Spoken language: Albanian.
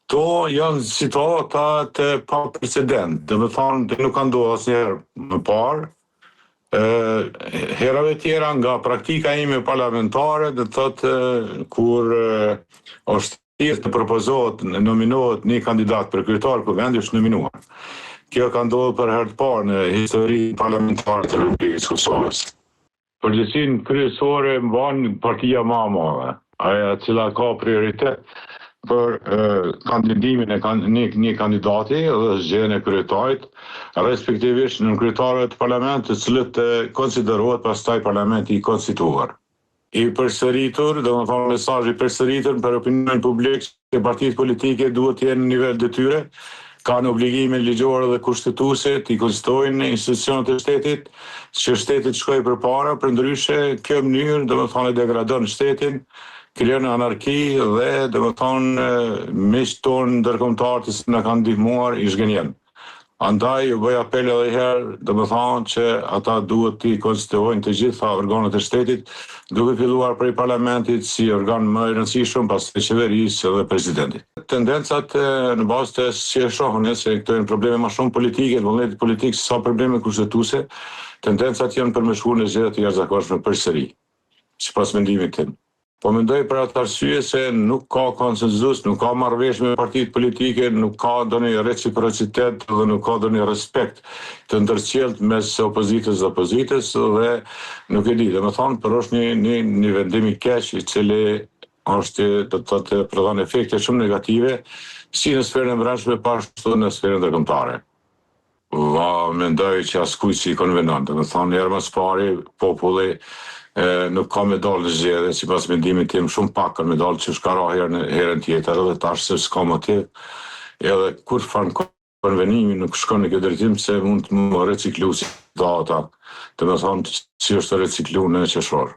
Këto janë situata të pa precedent, dhe me thonë nuk kanë ndodhur asnjëherë më parë. Herave tjera nga praktika ime parlamentare, dhe thotë kur është të propozohet, nominohet një kandidat për kryetar për vendi, është nominuar. Kjo ka ndodhur për herë të parë në historinë parlamentare të Republikës Kosovës. Përgjegjësinë kryesore mban partia më e madhe, ajo e cila ka prioritet për kandidimin e një kandidati dhe zgjedhjen e kryetarit, respektivisht në kryetarëve të parlamentit, të cilët konsiderohet pastaj parlamenti i konstituar. I përsëritur, dhe më thonë mesazhi i përsëritur për opinionin publik se partitë politike duhet të jenë në nivel detyre, kanë obligime ligjore dhe kushtetuese të i konsiderojnë institucionet e shtetit, që shteti të shkojë përpara, përndryshe kjo mënyrë do të thonë degradon shtetin, krijon anarki dhe do të thonë miqtë tonë ndërkombëtar që na kanë ndihmuar i zgjenjen. Andaj u bëj apel edhe herë, do të thonë që ata duhet të konsiderojnë të gjitha organet e shtetit, duke filluar prej parlamentit si organ më i rëndësishëm, pastaj qeverisë dhe presidentit. Tendencat në bazë të si e shohën se këto janë probleme më shumë politike, në vullneti politik sa probleme kushtetuese, tendencat janë për me shkuar në zgjedhje të jashtëzakonshme përsëri, sipas mendimit tim. Po mendoj për atë arsye se nuk ka konsenzus, nuk ka marrëveshje me partitë politike, nuk ka ndonjë reciprocitet dhe nuk ka ndonjë respekt të ndërcjellët mes opozitës dhe pozitës dhe nuk e di, domethënë për është një vendim i keq i cili është do të thotë prodhon efekte shumë negative si në sferën e brendshme ashtu në sferën ndërkombëtare. Mendoj që askujt si konvenant, domethënë herë më pari populli nuk ka me dalë në zgjedhje, sipas mendimit tim shumë pak kanë me dalë që shka ra herën tjetër, edhe tash se s'ka motiv, edhe kur fan konvenimi nuk shkon në këtë drejtim se mund të më reciklu si data, domethënë si është reciklu në qershor.